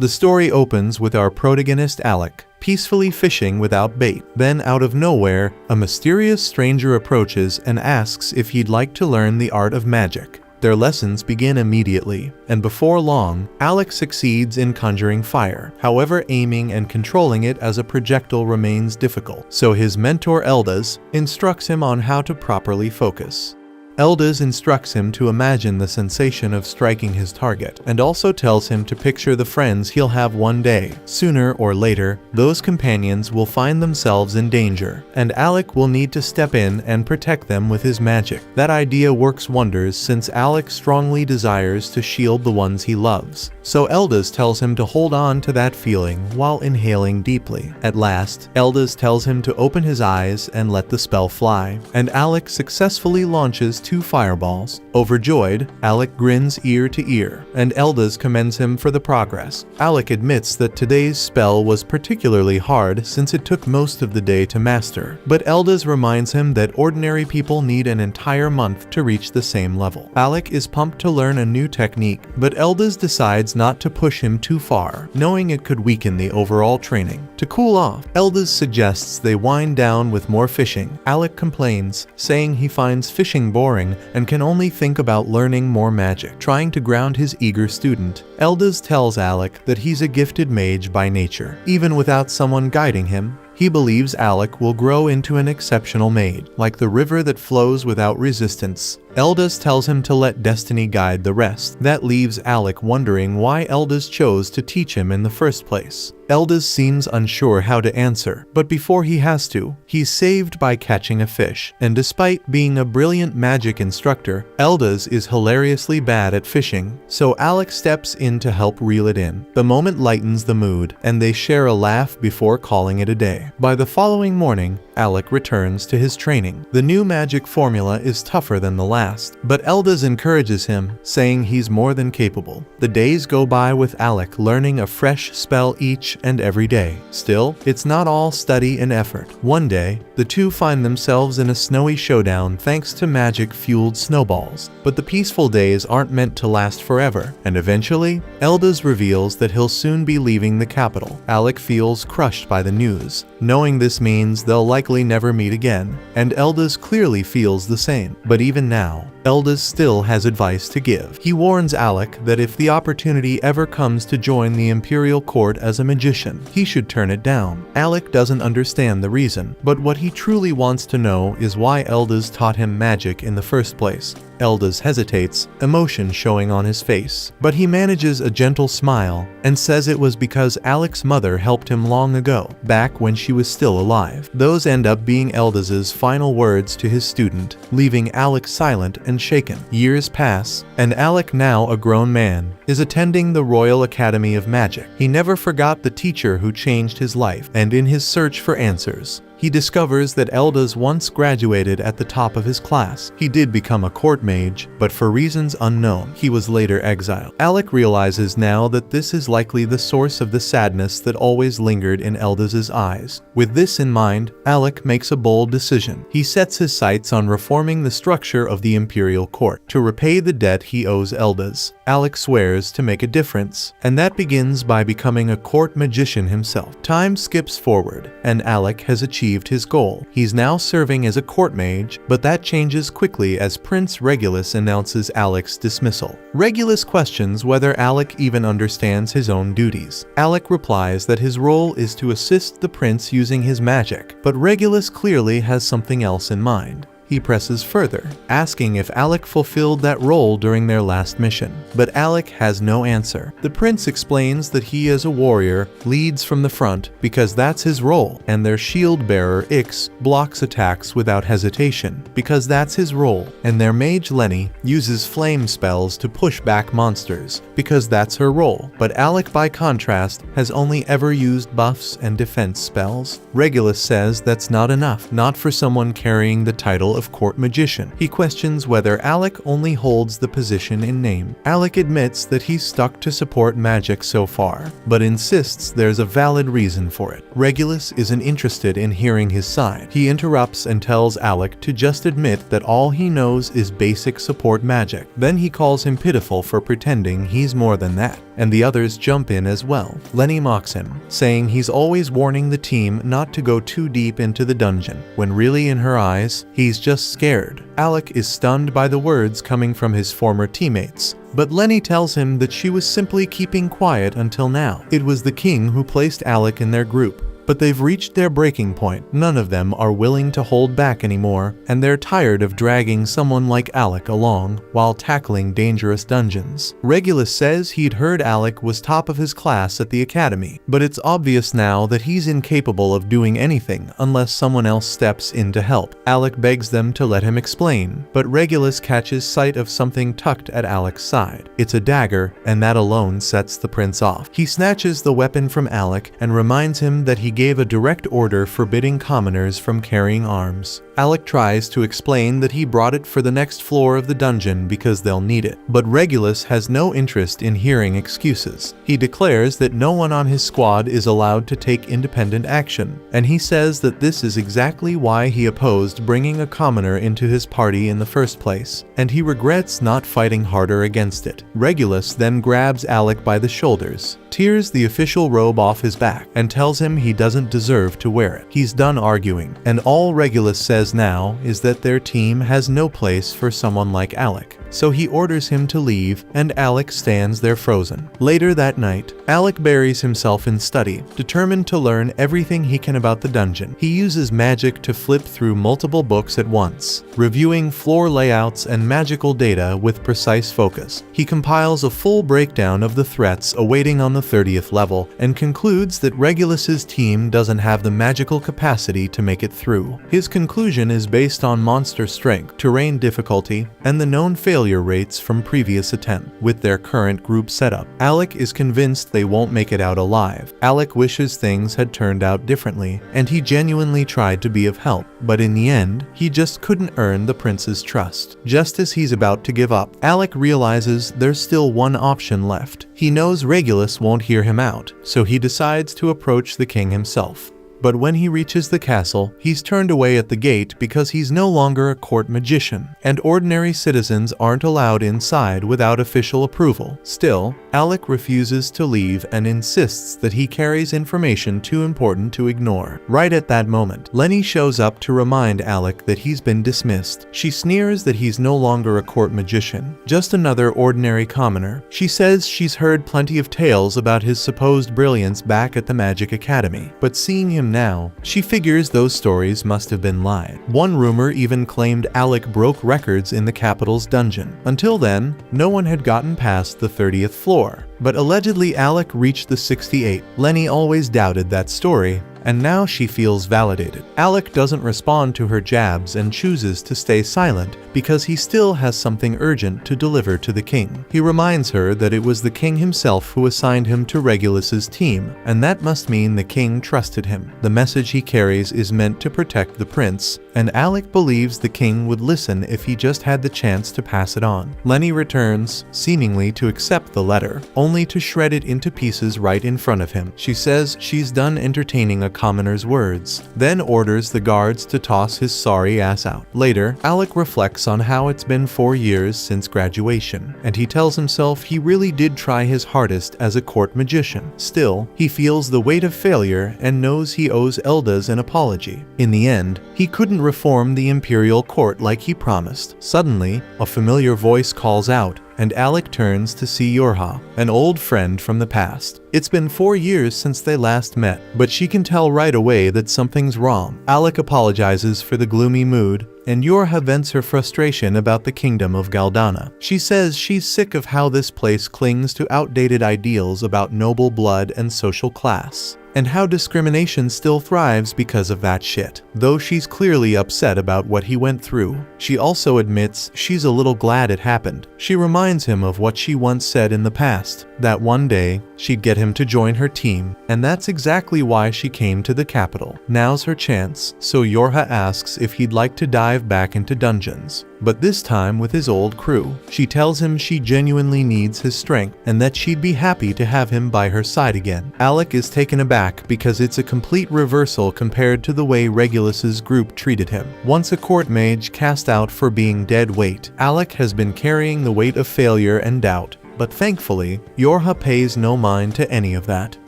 The story opens with our protagonist Alec peacefully fishing without bait. Then, out of nowhere, a mysterious stranger approaches and asks if he'd like to learn the art of magic. Their lessons begin immediately, and before long, Alec succeeds in conjuring fire. However, aiming and controlling it as a projectile remains difficult, so his mentor Eldaz instructs him on how to properly focus. Eldaz instructs him to imagine the sensation of striking his target, and also tells him to picture the friends he'll have one day. Sooner or later, those companions will find themselves in danger, and Alec will need to step in and protect them with his magic. That idea works wonders since Alec strongly desires to shield the ones he loves. So Eldaz tells him to hold on to that feeling while inhaling deeply. At last, Eldaz tells him to open his eyes and let the spell fly, and Alec successfully launches 2 fireballs. Overjoyed, Alec grins ear to ear, and Eldaz commends him for the progress. Alec admits that today's spell was particularly hard since it took most of the day to master, but Eldaz reminds him that ordinary people need an entire month to reach the same level. Alec is pumped to learn a new technique, but Eldaz decides not to push him too far, knowing it could weaken the overall training. To cool off, Eldaz suggests they wind down with more fishing. Alec complains, saying he finds fishing boring and can only think about learning more magic. Trying to ground his eager student, Eldaz tells Alec that he's a gifted mage by nature. Even without someone guiding him, he believes Alec will grow into an exceptional mage, like the river that flows without resistance. Eldaz tells him to let destiny guide the rest. That leaves Alec wondering why Eldaz chose to teach him in the first place. Eldaz seems unsure how to answer, but before he has to, he's saved by catching a fish. And despite being a brilliant magic instructor, Eldaz is hilariously bad at fishing, so Alec steps in to help reel it in. The moment lightens the mood, and they share a laugh before calling it a day. By the following morning, Alec returns to his training. The new magic formula is tougher than the last, but Eldaz encourages him, saying he's more than capable. The days go by with Alec learning a fresh spell each and every day. Still, it's not all study and effort. One day, the two find themselves in a snowy showdown thanks to magic-fueled snowballs. But the peaceful days aren't meant to last forever, and eventually, Eldaz reveals that he'll soon be leaving the capital. Alec feels crushed by the news, knowing this means they'll likely never meet again, and Eldaz clearly feels the same. But even now, Eldaz still has advice to give. He warns Alec that if the opportunity ever comes to join the Imperial Court as a magician, he should turn it down. Alec doesn't understand the reason, but what he truly wants to know is why Eldaz taught him magic in the first place. Eldaz hesitates, emotion showing on his face, but he manages a gentle smile and says it was because Alec's mother helped him long ago, back when she was still alive. Those end up being Eldaz's final words to his student, leaving Alec silent and shaken. Years pass, and Alec, now a grown man, is attending the Royal Academy of Magic. He never forgot the teacher who changed his life, and in his search for answers, he discovers that Eldaz once graduated at the top of his class. He did become a court mage, but for reasons unknown, he was later exiled. Alec realizes now that this is likely the source of the sadness that always lingered in Eldaz's eyes. With this in mind, Alec makes a bold decision. He sets his sights on reforming the structure of the Imperial Court. To repay the debt he owes Eldaz, Alec swears to make a difference, and that begins by becoming a court magician himself. Time skips forward, and Alec has achieved his goal. He's now serving as a court mage, but that changes quickly as Prince Regulus announces Alec's dismissal. Regulus questions whether Alec even understands his own duties. Alec replies that his role is to assist the prince using his magic, but Regulus clearly has something else in mind. He presses further, asking if Alec fulfilled that role during their last mission, but Alec has no answer. The prince explains that he, as a warrior, leads from the front because that's his role, and their shield bearer Ix blocks attacks without hesitation because that's his role, and their mage Lenny uses flame spells to push back monsters because that's her role. But Alec, by contrast, has only ever used buffs and defense spells. Regulus says that's not enough, not for someone carrying the title of court magician. He questions whether Alec only holds the position in name. Alec admits that he's stuck to support magic so far, but insists there's a valid reason for it. Regulus isn't interested in hearing his side. He interrupts and tells Alec to just admit that all he knows is basic support magic. Then he calls him pitiful for pretending he's more than that, and the others jump in as well. Lenny mocks him, saying he's always warning the team not to go too deep into the dungeon, when really in her eyes, he's just scared. Alec is stunned by the words coming from his former teammates, but Lenny tells him that she was simply keeping quiet until now. It was the king who placed Alec in their group. But they've reached their breaking point. None of them are willing to hold back anymore, and they're tired of dragging someone like Alec along while tackling dangerous dungeons. Regulus says he'd heard Alec was top of his class at the academy, but it's obvious now that he's incapable of doing anything unless someone else steps in to help. Alec begs them to let him explain, but Regulus catches sight of something tucked at Alec's side. It's a dagger, and that alone sets the prince off. He snatches the weapon from Alec and reminds him that he gave a direct order forbidding commoners from carrying arms. Alec tries to explain that he brought it for the next floor of the dungeon because they'll need it, but Regulus has no interest in hearing excuses. He declares that no one on his squad is allowed to take independent action, and he says that this is exactly why he opposed bringing a commoner into his party in the first place, and he regrets not fighting harder against it. Regulus then grabs Alec by the shoulders, tears the official robe off his back, and tells him he doesn't deserve to wear it. He's done arguing, and all Regulus says now is that their team has no place for someone like Alec. So he orders him to leave, and Alec stands there frozen. Later that night, Alec buries himself in study, determined to learn everything he can about the dungeon. He uses magic to flip through multiple books at once, reviewing floor layouts and magical data with precise focus. He compiles a full breakdown of the threats awaiting on the 30th level, and concludes that Regulus's team doesn't have the magical capacity to make it through. His conclusion is based on monster strength, terrain difficulty, and the known failure rates from previous attempts. With their current group setup, Alec is convinced they won't make it out alive. Alec wishes things had turned out differently, and he genuinely tried to be of help, but in the end, he just couldn't earn the prince's trust. Just as he's about to give up, Alec realizes there's still one option left. He knows Regulus won't hear him out, so he decides to approach the king himself. But when he reaches the castle, he's turned away at the gate because he's no longer a court magician, and ordinary citizens aren't allowed inside without official approval. Still, Alec refuses to leave and insists that he carries information too important to ignore. Right at that moment, Lenny shows up to remind Alec that he's been dismissed. She sneers that he's no longer a court magician, just another ordinary commoner. She says she's heard plenty of tales about his supposed brilliance back at the Magic Academy, but seeing him now, she figures those stories must have been lied. One rumor even claimed Alec broke records in the capital's dungeon. Until then, no one had gotten past the 30th floor, but allegedly Alec reached the 68th. Lenny always doubted that story, and now she feels validated. Alec doesn't respond to her jabs and chooses to stay silent because he still has something urgent to deliver to the king. He reminds her that it was the king himself who assigned him to Regulus's team, and that must mean the king trusted him. The message he carries is meant to protect the prince, and Alec believes the king would listen if he just had the chance to pass it on. Lenny returns, seemingly to accept the letter, only to shred it into pieces right in front of him. She says she's done entertaining a commoner's words, then orders the guards to toss his sorry ass out. Later, Alec reflects on how it's been 4 years since graduation, and he tells himself he really did try his hardest as a court magician. Still, he feels the weight of failure and knows he owes Eldas an apology. In the end, he couldn't reform the imperial court like he promised. Suddenly, a familiar voice calls out, and Alec turns to see Yorha, an old friend from the past. It's been 4 years since they last met, but she can tell right away that something's wrong. Alec apologizes for the gloomy mood, and Yorha vents her frustration about the kingdom of Galdana. She says she's sick of how this place clings to outdated ideals about noble blood and social class, and how discrimination still thrives because of that shit. Though she's clearly upset about what he went through, she also admits she's a little glad it happened. She reminds him of what she once said in the past, that one day, she'd get him to join her team, and that's exactly why she came to the capital. Now's her chance, so Yorha asks if he'd like to dive back into dungeons, but this time with his old crew. She tells him she genuinely needs his strength, and that she'd be happy to have him by her side again. Alec is taken aback because it's a complete reversal compared to the way Regulus's group treated him. Once a court mage cast out for being dead weight, Alec has been carrying the weight of failure and doubt. But thankfully, Yorha pays no mind to any of that.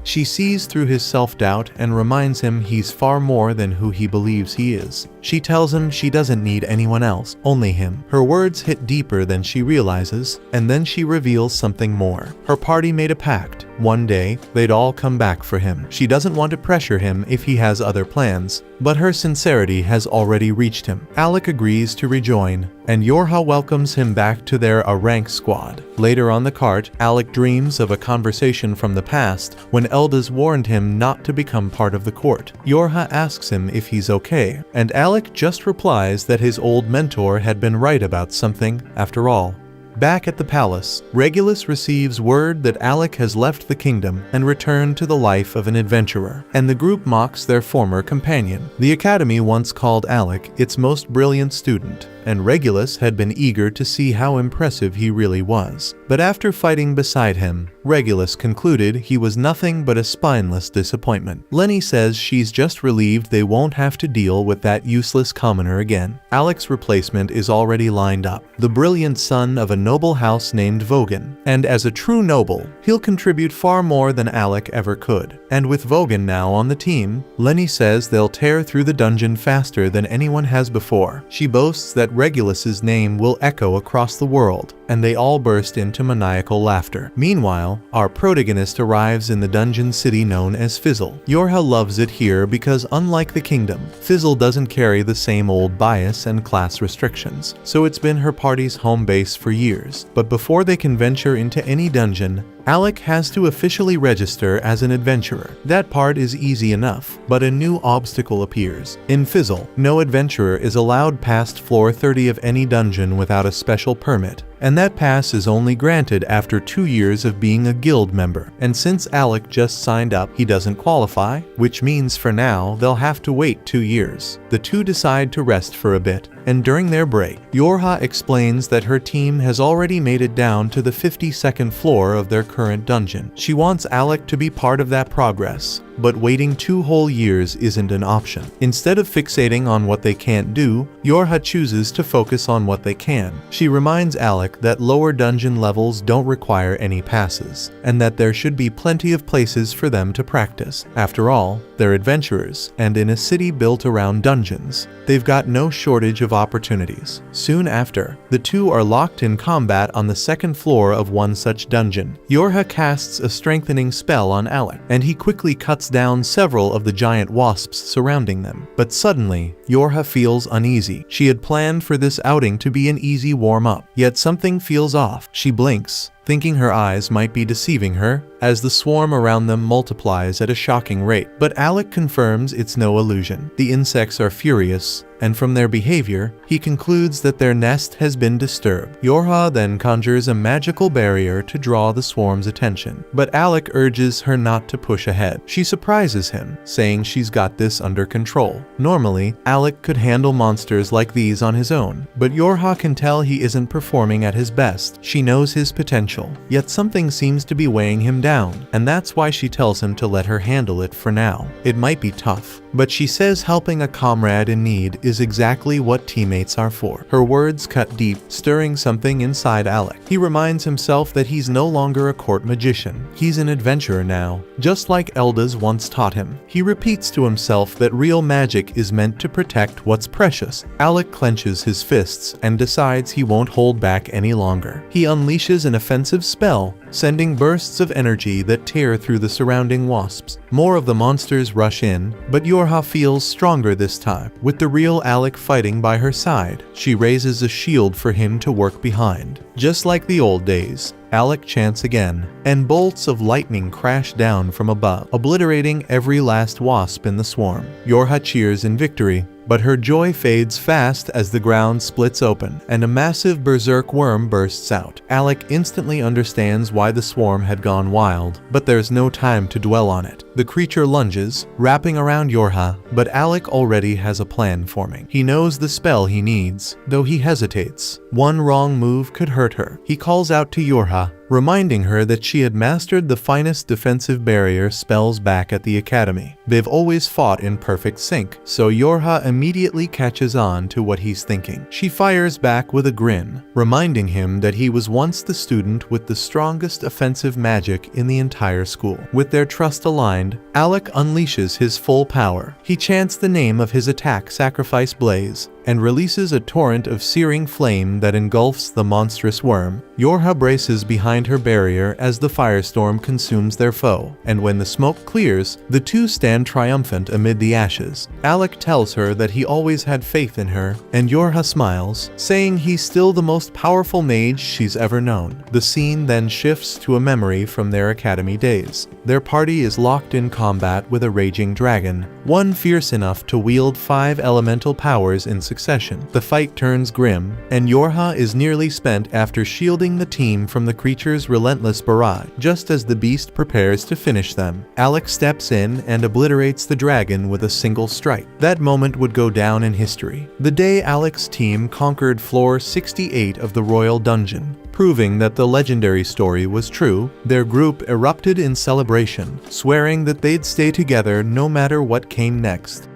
She sees through his self-doubt and reminds him he's far more than who he believes he is. She tells him she doesn't need anyone else, only him. Her words hit deeper than she realizes, and then she reveals something more. Her party made a pact. One day, they'd all come back for him. She doesn't want to pressure him if he has other plans, but her sincerity has already reached him. Alec agrees to rejoin, and Yorha welcomes him back to their rank squad. Later on the cart, Alec dreams of a conversation from the past when Eldaz warned him not to become part of the court. Yorha asks him if he's okay, and Alec just replies that his old mentor had been right about something after all. Back at the palace, Regulus receives word that Alec has left the kingdom and returned to the life of an adventurer, and the group mocks their former companion. The academy once called Alec its most brilliant student, and Regulus had been eager to see how impressive he really was. But after fighting beside him, Regulus concluded he was nothing but a spineless disappointment. Lenny says she's just relieved they won't have to deal with that useless commoner again. Alec's replacement is already lined up, the brilliant son of a noble house named Vogan, and as a true noble, he'll contribute far more than Alec ever could. And with Vogan now on the team, Lenny says they'll tear through the dungeon faster than anyone has before. She boasts that Regulus's name will echo across the world, and they all burst into maniacal laughter. Meanwhile, our protagonist arrives in the dungeon city known as Fizzle. Yorha loves it here because unlike the kingdom, Fizzle doesn't carry the same old bias and class restrictions, so it's been her party's home base for years. But before they can venture into any dungeon, Alec has to officially register as an adventurer. That part is easy enough, but a new obstacle appears. In Fizzle, no adventurer is allowed past floor 30 of any dungeon without a special permit, and that pass is only granted after 2 years of being a guild member. And since Alec just signed up, he doesn't qualify, which means for now they'll have to wait 2 years. The two decide to rest for a bit, and during their break, Yorha explains that her team has already made it down to the 52nd floor of their current dungeon. She wants Alec to be part of that progress, but waiting 2 whole years isn't an option. Instead of fixating on what they can't do, Yorha chooses to focus on what they can. She reminds Alec that lower dungeon levels don't require any passes, and that there should be plenty of places for them to practice. After all, they're adventurers, and in a city built around dungeons, they've got no shortage of opportunities. Soon after, the two are locked in combat on the 2nd floor of one such dungeon. Yorha casts a strengthening spell on Alec, and he quickly cuts down several of the giant wasps surrounding them. But suddenly, Yorha feels uneasy. She had planned for this outing to be an easy warm-up, yet something feels off. She blinks, thinking her eyes might be deceiving her, as the swarm around them multiplies at a shocking rate. But Alec confirms it's no illusion. The insects are furious, and from their behavior, he concludes that their nest has been disturbed. Yorha then conjures a magical barrier to draw the swarm's attention, but Alec urges her not to push ahead. She surprises him, saying she's got this under control. Normally, Alec could handle monsters like these on his own, but Yorha can tell he isn't performing at his best. She knows his potential, yet something seems to be weighing him down, and that's why she tells him to let her handle it for now. It might be tough, but she says helping a comrade in need is exactly what teammates are for. Her words cut deep, stirring something inside Alec. He reminds himself that he's no longer a court magician. He's an adventurer now, just like Eldaz once taught him. He repeats to himself that real magic is meant to protect what's precious. Alec clenches his fists and decides he won't hold back any longer. He unleashes an offensive spell, sending bursts of energy that tear through the surrounding wasps. More of the monsters rush in, but Yorha feels stronger this time. With the real Alec fighting by her side, she raises a shield for him to work behind. Just like the old days, Alec chants again, and bolts of lightning crash down from above, obliterating every last wasp in the swarm. Yorha cheers in victory, But her joy fades fast as the ground splits open, and a massive berserk worm bursts out. Alec instantly understands why the swarm had gone wild, but there's no time to dwell on it. The creature lunges, wrapping around Yorha, but Alec already has a plan forming. He knows the spell he needs, though he hesitates. One wrong move could hurt her. He calls out to Yorha, reminding her that she had mastered the finest defensive barrier spells back at the academy. They've always fought in perfect sync, so Yorha immediately catches on to what he's thinking. She fires back with a grin, reminding him that he was once the student with the strongest offensive magic in the entire school. With their trust aligned, Alec unleashes his full power. He chants the name of his attack, Sacrifice Blaze, and releases a torrent of searing flame that engulfs the monstrous worm. Yorha braces behind her barrier as the firestorm consumes their foe, and when the smoke clears, the two stand triumphant amid the ashes. Alec tells her that he always had faith in her, and Yorha smiles, saying he's still the most powerful mage she's ever known. The scene then shifts to a memory from their academy days. Their party is locked in combat with a raging dragon, one fierce enough to wield 5 elemental powers in succession. The fight turns grim, and Yorha is nearly spent after shielding the team from the creature's relentless barrage. Just as the beast prepares to finish them, Alec steps in and obliterates the dragon with a single strike. That moment would go down in history. The day Alec's team conquered floor 68 of the Royal Dungeon. Proving that the legendary story was true, their group erupted in celebration, swearing that they'd stay together no matter what came next.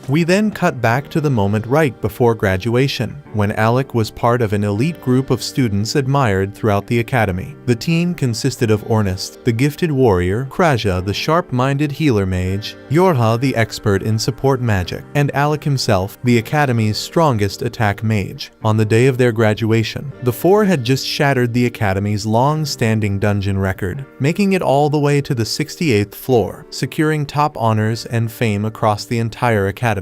We then cut back to the moment right before graduation, when Alec was part of an elite group of students admired throughout the academy. The team consisted of Ornest, the gifted warrior, Kraja, the sharp-minded healer mage, Yorha, the expert in support magic, and Alec himself, the academy's strongest attack mage. On the day of their graduation, the four had just shattered the academy's long-standing dungeon record, making it all the way to the 68th floor, securing top honors and fame across the entire academy.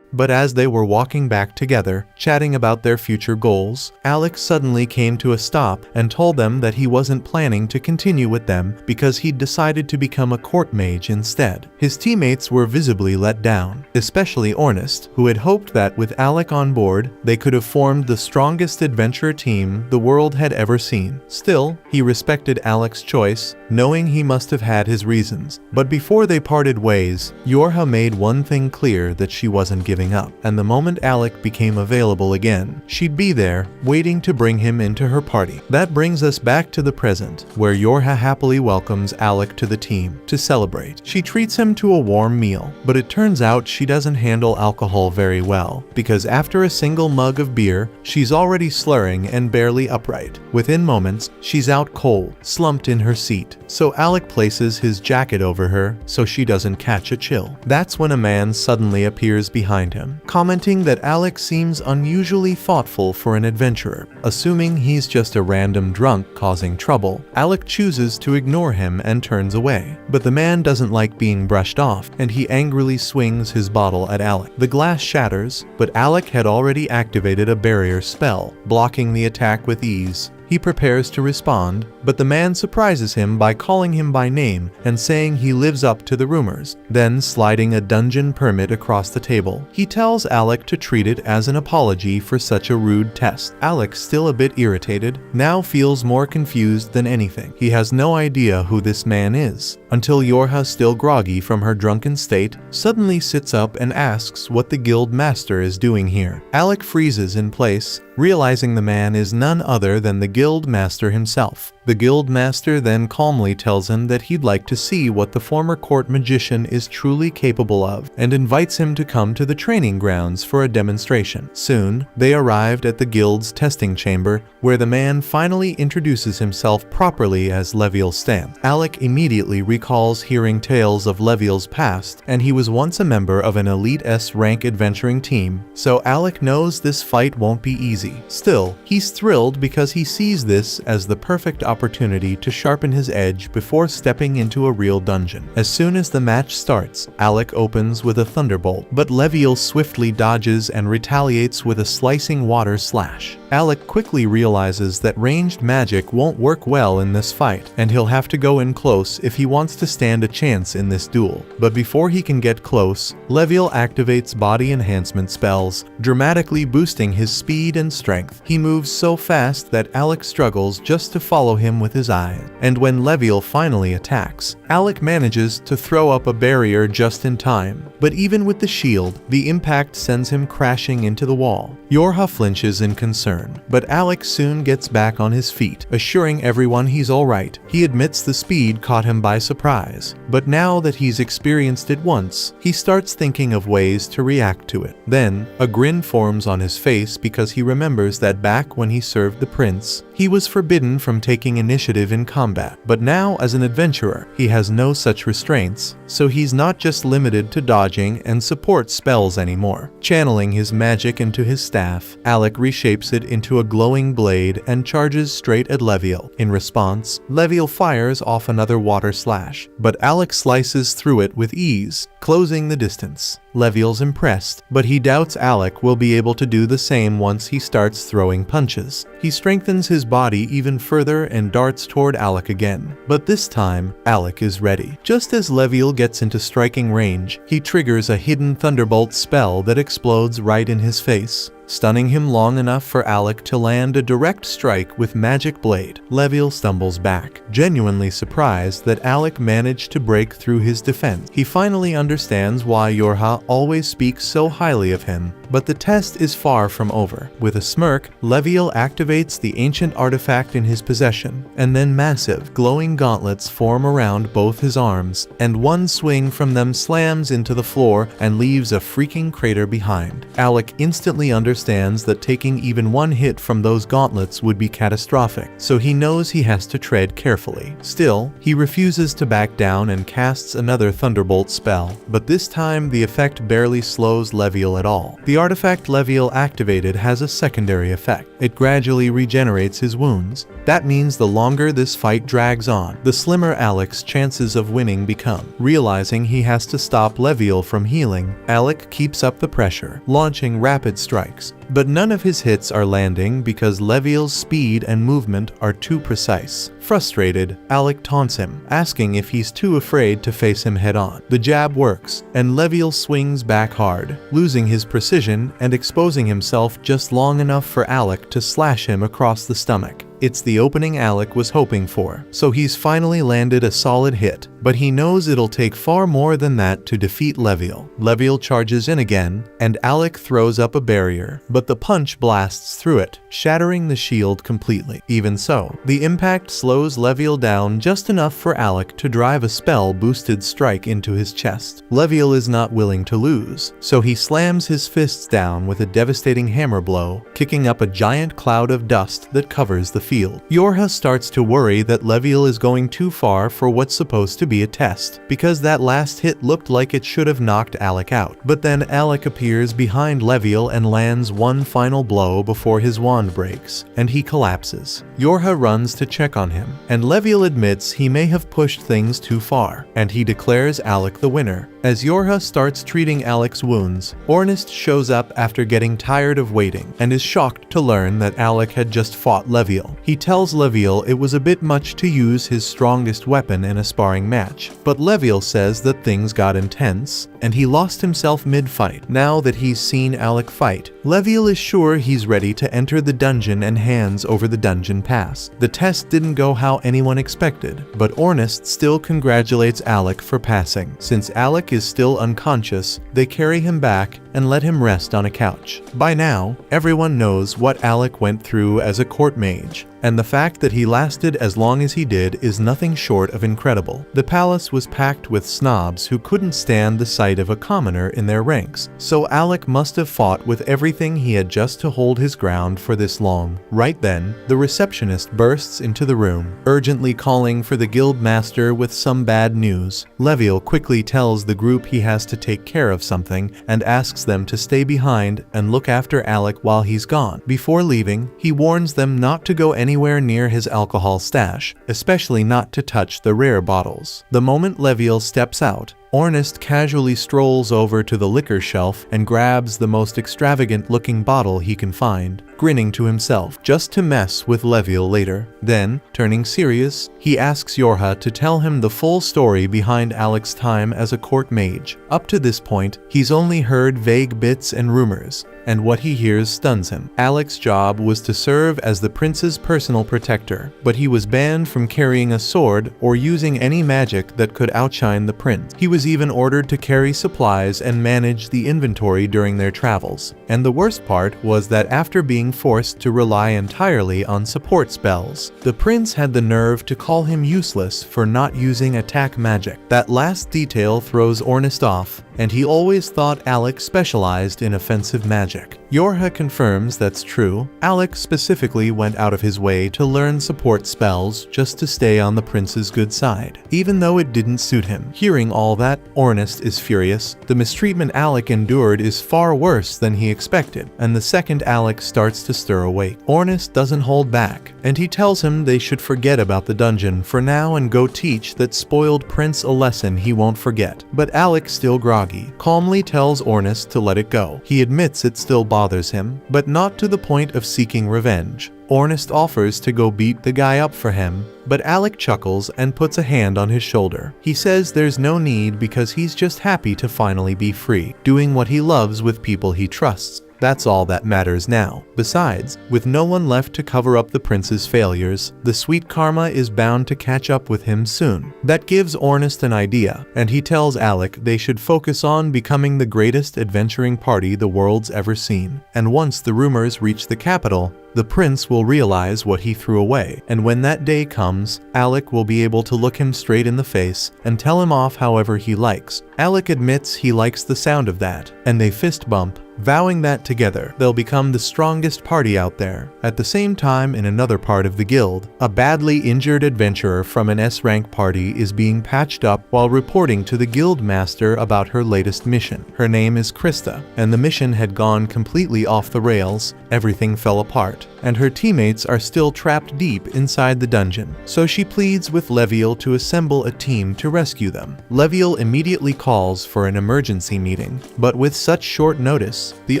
But as they were walking back together, chatting about their future goals, Alec suddenly came to a stop and told them that he wasn't planning to continue with them because he'd decided to become a court mage instead. His teammates were visibly let down, especially Ornest, who had hoped that with Alec on board, they could have formed the strongest adventure team the world had ever seen. Still, he respected Alec's choice, knowing he must have had his reasons. But before they parted ways, Yorha made one thing clear, that she wasn't giving up, and the moment Alec became available again, she'd be there, waiting to bring him into her party. That brings us back to the present, where Yorha happily welcomes Alec to the team to celebrate. She treats him to a warm meal, but it turns out she doesn't handle alcohol very well, because after a single mug of beer, she's already slurring and barely upright. Within moments, she's out cold, slumped in her seat, so Alec places his jacket over her so she doesn't catch a chill. That's when a man suddenly appears behind him, commenting that Alec seems unusually thoughtful for an adventurer. Assuming he's just a random drunk causing trouble, Alec chooses to ignore him and turns away. But the man doesn't like being brushed off, and he angrily swings his bottle at Alec. The glass shatters, but Alec had already activated a barrier spell, blocking the attack with ease. He prepares to respond, but the man surprises him by calling him by name and saying he lives up to the rumors, then sliding a dungeon permit across the table. He tells Alec to treat it as an apology for such a rude test. Alec, still a bit irritated, now feels more confused than anything. He has no idea who this man is, until Yorha, still groggy from her drunken state, suddenly sits up and asks what the guild master is doing here. Alec freezes in place, realizing the man is none other than the guild master himself. The guild master then calmly tells him that he'd like to see what the former court magician is truly capable of, and invites him to come to the training grounds for a demonstration. Soon, they arrived at the guild's testing chamber, where the man finally introduces himself properly as Leviel Stan. Alec immediately recalls hearing tales of Leviel's past, and he was once a member of an elite S-rank adventuring team, so Alec knows this fight won't be easy. Still, he's thrilled because he sees this as the perfect opportunity to sharpen his edge before stepping into a real dungeon. As soon as the match starts, Alec opens with a thunderbolt, but Leviel swiftly dodges and retaliates with a slicing water slash. Alec quickly realizes that ranged magic won't work well in this fight, and he'll have to go in close if he wants to stand a chance in this duel. But before he can get close, Leviel activates body enhancement spells, dramatically boosting his speed and strength. He moves so fast that Alec struggles just to follow him with his eyes. And when Leviel finally attacks, Alec manages to throw up a barrier just in time. But even with the shield, the impact sends him crashing into the wall. Yorha flinches in concern, but Alec soon gets back on his feet, assuring everyone he's alright. He admits the speed caught him by surprise, but now that he's experienced it once, he starts thinking of ways to react to it. Then, a grin forms on his face because he remembers that back when he served the prince, he was forbidden from taking initiative in combat. But now, as an adventurer, he has no such restraints, so he's not just limited to dodging and support spells anymore. Channeling his magic into his staff, Alec reshapes it into a glowing blade and charges straight at Leviel. In response, Leviel fires off another water slash, but Alec slices through it with ease, closing the distance. Leviel's impressed, but he doubts Alec will be able to do the same once he starts throwing punches. He strengthens his body even further and darts toward Alec again. But this time, Alec is ready. Just as Leviel gets into striking range, he triggers a hidden thunderbolt spell that explodes right in his face, stunning him long enough for Alec to land a direct strike with Magic Blade. Leviel stumbles back, genuinely surprised that Alec managed to break through his defense. He finally understands why Yorha always speaks so highly of him, but the test is far from over. With a smirk, Leviel activates the ancient artifact in his possession, and then massive, glowing gauntlets form around both his arms, and one swing from them slams into the floor and leaves a freaking crater behind. Alec instantly understands that taking even one hit from those gauntlets would be catastrophic, so he knows he has to tread carefully. Still, he refuses to back down and casts another thunderbolt spell, but this time the effect barely slows Leviel at all. The artifact Leviel activated has a secondary effect. It gradually regenerates his wounds. That means the longer this fight drags on, the slimmer Alec's chances of winning become. Realizing he has to stop Leviel from healing, Alec keeps up the pressure, launching rapid strikes. But none of his hits are landing because Leviel's speed and movement are too precise. Frustrated, Alec taunts him, asking if he's too afraid to face him head-on. The jab works, and Leviel swings back hard, losing his precision and exposing himself just long enough for Alec to slash him across the stomach. It's the opening Alec was hoping for, so he's finally landed a solid hit, but he knows it'll take far more than that to defeat Leviel. Leviel charges in again, and Alec throws up a barrier, but the punch blasts through it, shattering the shield completely. Even so, the impact slows Leviel down just enough for Alec to drive a spell-boosted strike into his chest. Leviel is not willing to lose, so he slams his fists down with a devastating hammer blow, kicking up a giant cloud of dust that covers the field. Yorha starts to worry that Leviel is going too far for what's supposed to be a test, because that last hit looked like it should have knocked Alec out. But then Alec appears behind Leviel and lands one final blow before his wand breaks, and he collapses. Yorha runs to check on him, and Leviel admits he may have pushed things too far, and he declares Alec the winner. As Yorha starts treating Alec's wounds, Ornist shows up after getting tired of waiting, and is shocked to learn that Alec had just fought Leviel. He tells Leviel it was a bit much to use his strongest weapon in a sparring match, but Leviel says that things got intense, and he lost himself mid-fight. Now that he's seen Alec fight, Leviel is sure he's ready to enter the dungeon and hands over the dungeon pass. The test didn't go how anyone expected, but Ornist still congratulates Alec for passing. Since Alec is still unconscious, they carry him back and let him rest on a couch. By now, everyone knows what Alec went through as a court mage, and the fact that he lasted as long as he did is nothing short of incredible. The palace was packed with snobs who couldn't stand the sight of a commoner in their ranks, so Alec must have fought with everything he had just to hold his ground for this long. Right then, the receptionist bursts into the room, urgently calling for the guild master with some bad news. Leviel quickly tells the group he has to take care of something and asks them to stay behind and look after Alec while he's gone. Before leaving, he warns them not to go anywhere near his alcohol stash, especially not to touch the rare bottles. The moment Leviel steps out, Ornest casually strolls over to the liquor shelf and grabs the most extravagant-looking bottle he can find, grinning to himself, just to mess with Leviel later. Then, turning serious, he asks Yorha to tell him the full story behind Alec's time as a court mage. Up to this point, he's only heard vague bits and rumors, and what he hears stuns him. Alec's job was to serve as the prince's personal protector, but he was banned from carrying a sword or using any magic that could outshine the prince. He was even ordered to carry supplies and manage the inventory during their travels. And the worst part was that after being forced to rely entirely on support spells, the prince had the nerve to call him useless for not using attack magic. That last detail throws Ornest off, and he always thought Alec specialized in offensive magic. Yorha confirms that's true. Alec specifically went out of his way to learn support spells just to stay on the prince's good side, even though it didn't suit him. Hearing all that, Ornest is furious. The mistreatment Alec endured is far worse than he expected, and the second Alec starts to stir awake, Ornest doesn't hold back, and he tells him they should forget about the dungeon for now and go teach that spoiled prince a lesson he won't forget. But Alec, still groggy, calmly tells Ornest to let it go. He admits it still bothers him, but not to the point of seeking revenge. Ornest offers to go beat the guy up for him, but Alec chuckles and puts a hand on his shoulder. He says there's no need because he's just happy to finally be free, doing what he loves with people he trusts. That's all that matters now. Besides, with no one left to cover up the prince's failures, the sweet karma is bound to catch up with him soon. That gives Ornest an idea, and he tells Alec they should focus on becoming the greatest adventuring party the world's ever seen. And once the rumors reach the capital, the prince will realize what he threw away, and when that day comes, Alec will be able to look him straight in the face and tell him off however he likes. Alec admits he likes the sound of that, and they fist bump, vowing that together they'll become the strongest party out there. At the same time, in another part of the guild, a badly injured adventurer from an S-rank party is being patched up while reporting to the guild master about her latest mission. Her name is Krista, and the mission had gone completely off the rails. Everything fell apart, and her teammates are still trapped deep inside the dungeon. So she pleads with Leviel to assemble a team to rescue them. Leviel immediately calls for an emergency meeting, but with such short notice, the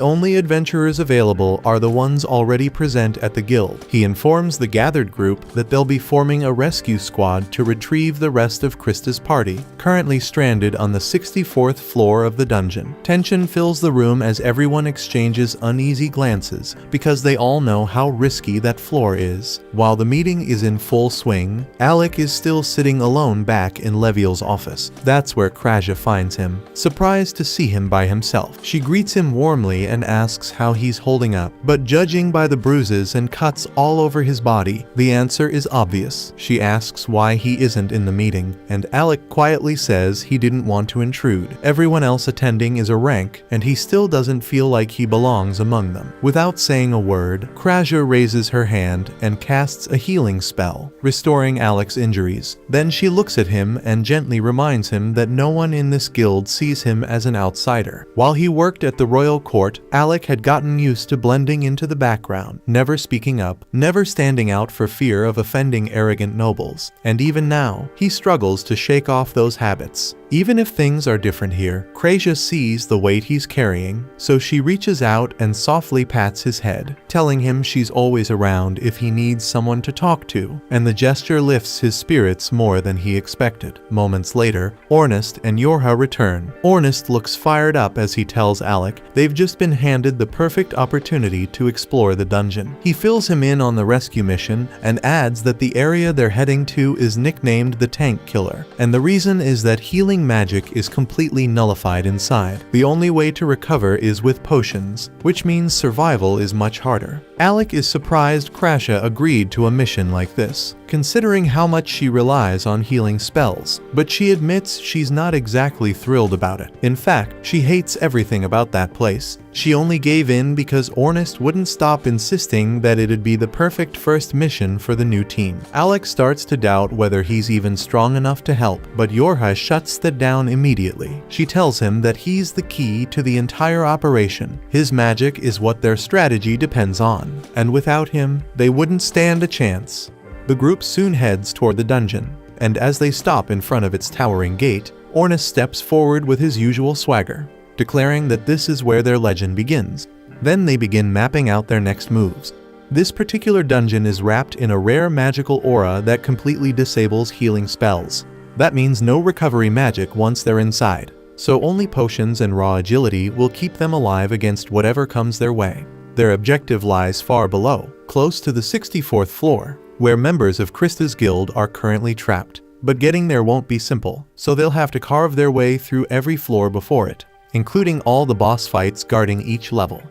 only adventurers available are the ones already present at the guild. He informs the gathered group that they'll be forming a rescue squad to retrieve the rest of Krista's party, currently stranded on the 64th floor of the dungeon. Tension fills the room as everyone exchanges uneasy glances, because they all know how risky that floor is. While the meeting is in full swing, Alec is still sitting alone back in Leviel's office. That's where Kraja finds him, surprised to see him by himself. She greets him warmly and asks how he's holding up, but judging by the bruises and cuts all over his body, the answer is obvious. She asks why he isn't in the meeting, and Alec quietly says he didn't want to intrude. Everyone else attending is a rank, and he still doesn't feel like he belongs among them. Without saying a word, Kraja raises her hand and casts a healing spell, restoring Alec's injuries. Then she looks at him and gently reminds him that no one in this guild sees him as an outsider. While he worked at the royal court, Alec had gotten used to blending into the background, never speaking up, never standing out for fear of offending arrogant nobles. And even now, he struggles to shake off those habits. Even if things are different here, Kraja sees the weight he's carrying, so she reaches out and softly pats his head, telling him she's always around if he needs someone to talk to, and the gesture lifts his spirits more than he expected. Moments later, Ornest and Yorha return. Ornest looks fired up as he tells Alec they've just been handed the perfect opportunity to explore the dungeon. He fills him in on the rescue mission and adds that the area they're heading to is nicknamed the Tank Killer, and the reason is that healing magic is completely nullified inside. The only way to recover is with potions, which means survival is much harder. Alec is surprised Kraja agreed to a mission like this, considering how much she relies on healing spells, but she admits she's not exactly thrilled about it. In fact, she hates everything about that place. She only gave in because Ornest wouldn't stop insisting that it'd be the perfect first mission for the new team. Alec starts to doubt whether he's even strong enough to help, but Yorha shuts that down immediately. She tells him that he's the key to the entire operation. His magic is what their strategy depends on, and without him, they wouldn't stand a chance. The group soon heads toward the dungeon, and as they stop in front of its towering gate, Ornus steps forward with his usual swagger, declaring that this is where their legend begins. Then they begin mapping out their next moves. This particular dungeon is wrapped in a rare magical aura that completely disables healing spells. That means no recovery magic once they're inside, so only potions and raw agility will keep them alive against whatever comes their way. Their objective lies far below, close to the 64th floor, where members of Krista's guild are currently trapped. But getting there won't be simple, so they'll have to carve their way through every floor before it, including all the boss fights guarding each level.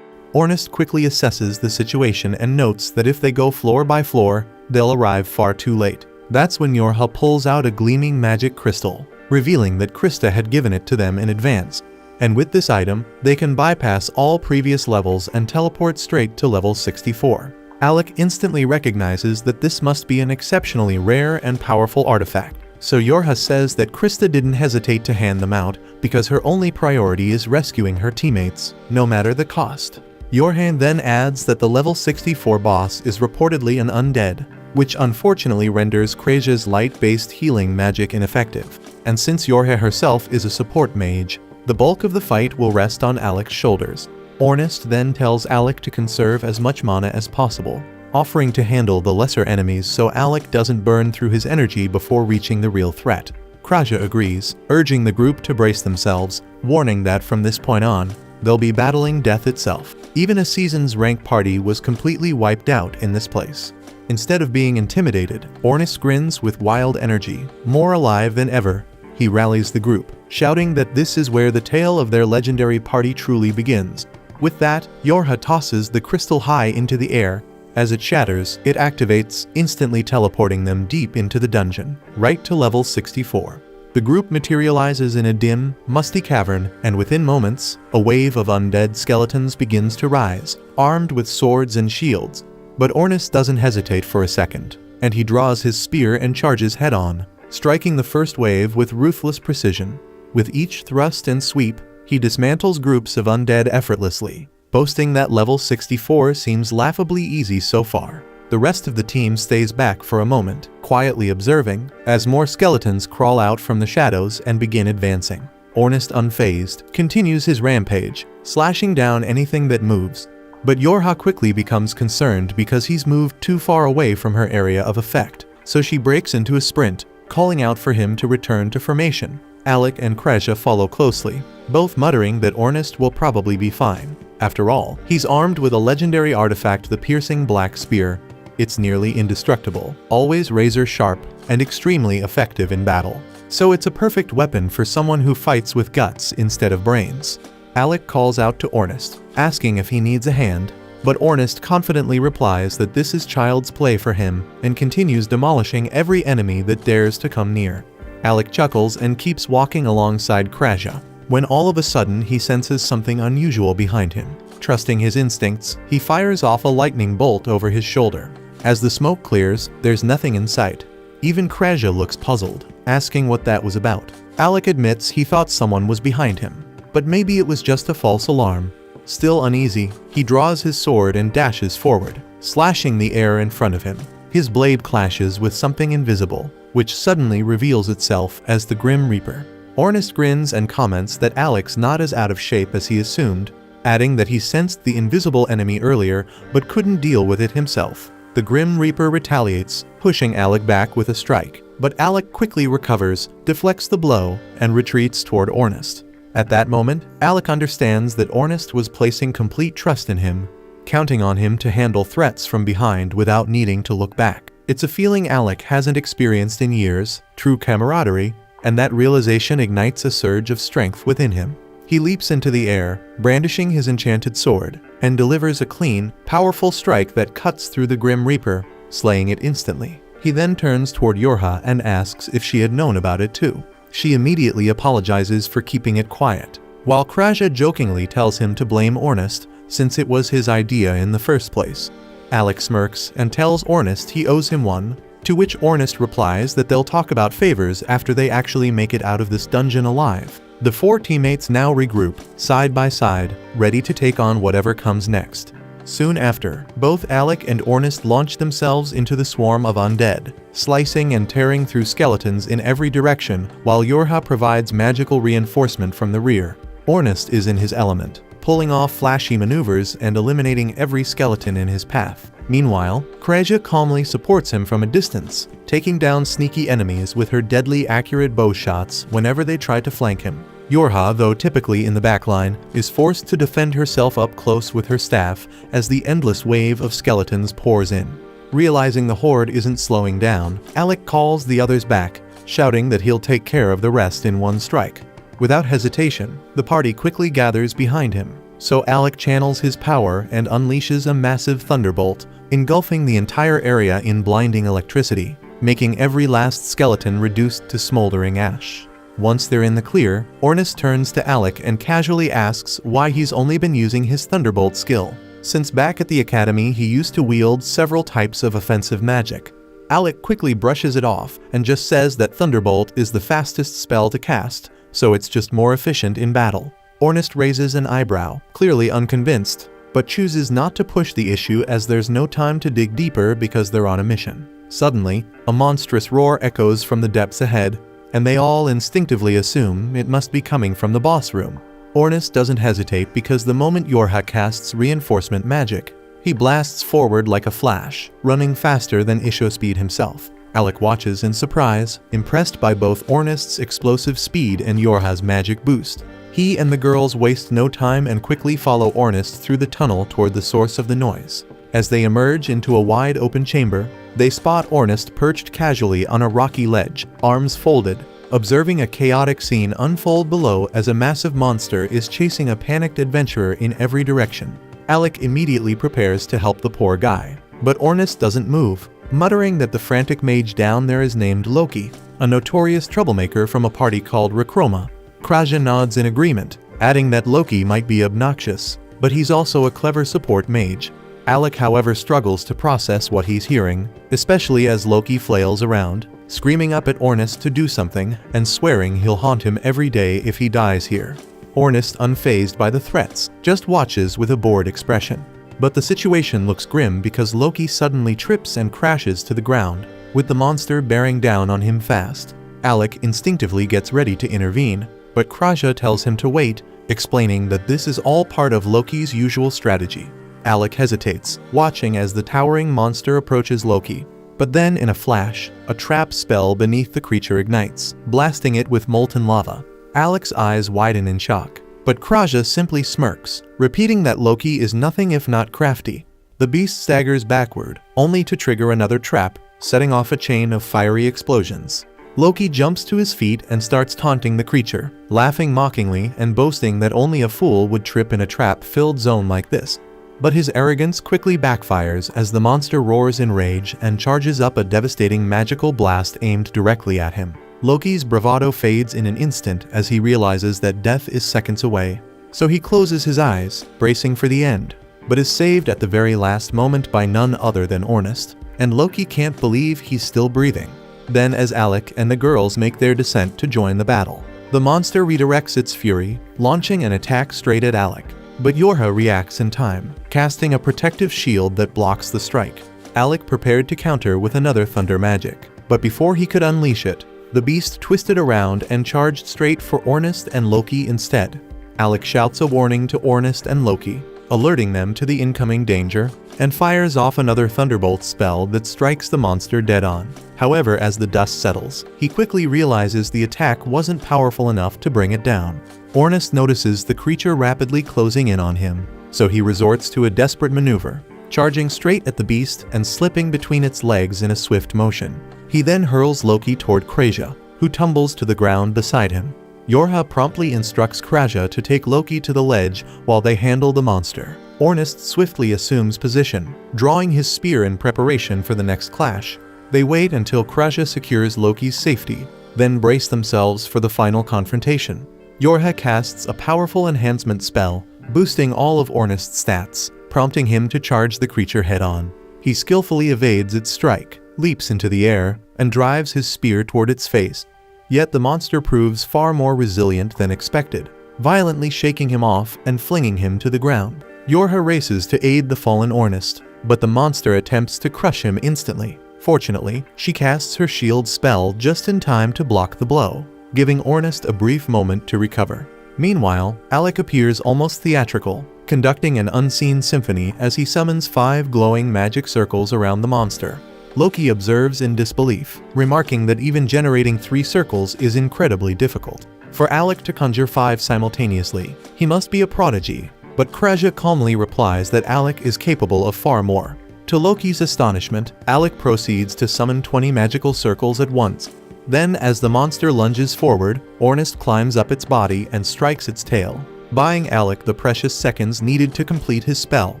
Ornus quickly assesses the situation and notes that if they go floor by floor, they'll arrive far too late. That's when Yorha pulls out a gleaming magic crystal, revealing that Krista had given it to them in advance. And with this item, they can bypass all previous levels and teleport straight to level 64. Alec instantly recognizes that this must be an exceptionally rare and powerful artifact, so Yorha says that Krista didn't hesitate to hand them out because her only priority is rescuing her teammates, no matter the cost. Yorha then adds that the level 64 boss is reportedly an undead, which unfortunately renders Krasia's light-based healing magic ineffective. And since Yorha herself is a support mage, the bulk of the fight will rest on Alec's shoulders. Ornus then tells Alec to conserve as much mana as possible, offering to handle the lesser enemies so Alec doesn't burn through his energy before reaching the real threat. Krasia agrees, urging the group to brace themselves, warning that from this point on, they'll be battling death itself. Even a season's rank party was completely wiped out in this place. Instead of being intimidated, Ornus grins with wild energy, more alive than ever. He rallies the group, shouting that this is where the tale of their legendary party truly begins. With that, Yorha tosses the crystal high into the air. As it shatters, it activates, instantly teleporting them deep into the dungeon, right to level 64. The group materializes in a dim, musty cavern, and within moments, a wave of undead skeletons begins to rise, armed with swords and shields. But Ornus doesn't hesitate for a second, and he draws his spear and charges head-on, striking the first wave with ruthless precision. With each thrust and sweep, he dismantles groups of undead effortlessly, boasting that level 64 seems laughably easy so far. The rest of the team stays back for a moment, quietly observing, as more skeletons crawl out from the shadows and begin advancing. Ornus, unfazed, continues his rampage, slashing down anything that moves. But Yorha quickly becomes concerned because he's moved too far away from her area of effect, so she breaks into a sprint, calling out for him to return to formation. Alec and Krasia follow closely, both muttering that Ornus will probably be fine. After all, he's armed with a legendary artifact, the piercing black spear. It's nearly indestructible, always razor sharp, and extremely effective in battle. So it's a perfect weapon for someone who fights with guts instead of brains. Alec calls out to Ornus, asking if he needs a hand, but Ornus confidently replies that this is child's play for him and continues demolishing every enemy that dares to come near. Alec chuckles and keeps walking alongside Krasia, when all of a sudden he senses something unusual behind him. Trusting his instincts, he fires off a lightning bolt over his shoulder. As the smoke clears, there's nothing in sight. Even Krasia looks puzzled, asking what that was about. Alec admits he thought someone was behind him, but maybe it was just a false alarm. Still uneasy, he draws his sword and dashes forward, slashing the air in front of him. His blade clashes with something invisible, which suddenly reveals itself as the Grim Reaper. Ornus grins and comments that Alec's not as out of shape as he assumed, adding that he sensed the invisible enemy earlier but couldn't deal with it himself. The Grim Reaper retaliates, pushing Alec back with a strike, but Alec quickly recovers, deflects the blow, and retreats toward Ornus. At that moment, Alec understands that Ornus was placing complete trust in him, counting on him to handle threats from behind without needing to look back. It's a feeling Alec hasn't experienced in years, true camaraderie, and that realization ignites a surge of strength within him. He leaps into the air, brandishing his enchanted sword, and delivers a clean, powerful strike that cuts through the Grim Reaper, slaying it instantly. He then turns toward Yorha and asks if she had known about it too. She immediately apologizes for keeping it quiet, while Krasia jokingly tells him to blame Ornus, since it was his idea in the first place. Alec smirks and tells Ornus he owes him one, to which Ornus replies that they'll talk about favors after they actually make it out of this dungeon alive. The four teammates now regroup, side by side, ready to take on whatever comes next. Soon after, both Alec and Ornest launch themselves into the swarm of undead, slicing and tearing through skeletons in every direction, while Yorha provides magical reinforcement from the rear. Ornest is in his element, pulling off flashy maneuvers and eliminating every skeleton in his path. Meanwhile, Kreja calmly supports him from a distance, taking down sneaky enemies with her deadly accurate bow shots whenever they try to flank him. Yorha, though typically in the backline, is forced to defend herself up close with her staff as the endless wave of skeletons pours in. Realizing the horde isn't slowing down, Alec calls the others back, shouting that he'll take care of the rest in one strike. Without hesitation, the party quickly gathers behind him, so Alec channels his power and unleashes a massive thunderbolt, engulfing the entire area in blinding electricity, making every last skeleton reduced to smoldering ash. Once they're in the clear, Ornest turns to Alec and casually asks why he's only been using his Thunderbolt skill, since back at the academy he used to wield several types of offensive magic. Alec quickly brushes it off and just says that Thunderbolt is the fastest spell to cast, so it's just more efficient in battle. Ornest raises an eyebrow, clearly unconvinced, but chooses not to push the issue as there's no time to dig deeper because they're on a mission. Suddenly, a monstrous roar echoes from the depths ahead, and they all instinctively assume it must be coming from the boss room. Ornest doesn't hesitate because the moment Yorha casts reinforcement magic, he blasts forward like a flash, running faster than Ishospeed himself. Alec watches in surprise, impressed by both Ornest's explosive speed and Yorha's magic boost. He and the girls waste no time and quickly follow Ornest through the tunnel toward the source of the noise. As they emerge into a wide open chamber, they spot Ornest perched casually on a rocky ledge, arms folded, observing a chaotic scene unfold below as a massive monster is chasing a panicked adventurer in every direction. Alec immediately prepares to help the poor guy, but Ornest doesn't move, muttering that the frantic mage down there is named Loki, a notorious troublemaker from a party called Rechroma. Kreja nods in agreement, adding that Loki might be obnoxious, but he's also a clever support mage. Alec, however, struggles to process what he's hearing, especially as Loki flails around, screaming up at Ornest to do something and swearing he'll haunt him every day if he dies here. Ornest, unfazed by the threats, just watches with a bored expression. But the situation looks grim because Loki suddenly trips and crashes to the ground, with the monster bearing down on him fast. Alec instinctively gets ready to intervene, but Kreja tells him to wait, explaining that this is all part of Loki's usual strategy. Alec hesitates, watching as the towering monster approaches Loki. But then, in a flash, a trap spell beneath the creature ignites, blasting it with molten lava. Alec's eyes widen in shock, but Kreja simply smirks, repeating that Loki is nothing if not crafty. The beast staggers backward, only to trigger another trap, setting off a chain of fiery explosions. Loki jumps to his feet and starts taunting the creature, laughing mockingly and boasting that only a fool would trip in a trap-filled zone like this. But his arrogance quickly backfires as the monster roars in rage and charges up a devastating magical blast aimed directly at him. Loki's bravado fades in an instant as he realizes that death is seconds away, so he closes his eyes, bracing for the end, but is saved at the very last moment by none other than Ornest, and Loki can't believe he's still breathing. Then, as Alec and the girls make their descent to join the battle, the monster redirects its fury, launching an attack straight at Alec. But Yorha reacts in time, casting a protective shield that blocks the strike. Alec prepared to counter with another thunder magic, but before he could unleash it, the beast twisted around and charged straight for Ornest and Loki instead. Alec shouts a warning to Ornest and Loki, alerting them to the incoming danger, and fires off another thunderbolt spell that strikes the monster dead on. However, as the dust settles, he quickly realizes the attack wasn't powerful enough to bring it down. Ornest notices the creature rapidly closing in on him, so he resorts to a desperate maneuver, charging straight at the beast and slipping between its legs in a swift motion. He then hurls Loki toward Kreja, who tumbles to the ground beside him. Yorha promptly instructs Kreja to take Loki to the ledge while they handle the monster. Ornest swiftly assumes position, drawing his spear in preparation for the next clash. They wait until Kreja secures Loki's safety, then brace themselves for the final confrontation. Yorha casts a powerful enhancement spell, boosting all of Ornest's stats, prompting him to charge the creature head-on. He skillfully evades its strike, leaps into the air, and drives his spear toward its face. Yet the monster proves far more resilient than expected, violently shaking him off and flinging him to the ground. Yorha races to aid the fallen Ornest, but the monster attempts to crush him instantly. Fortunately, she casts her shield spell just in time to block the blow, giving Ornest a brief moment to recover. Meanwhile, Alec appears almost theatrical, conducting an unseen symphony as he summons 5 glowing magic circles around the monster. Loki observes in disbelief, remarking that even generating 3 circles is incredibly difficult. For Alec to conjure 5 simultaneously, he must be a prodigy, but Kraja calmly replies that Alec is capable of far more. To Loki's astonishment, Alec proceeds to summon 20 magical circles at once. Then, as the monster lunges forward, Ornest climbs up its body and strikes its tail, buying Alec the precious seconds needed to complete his spell.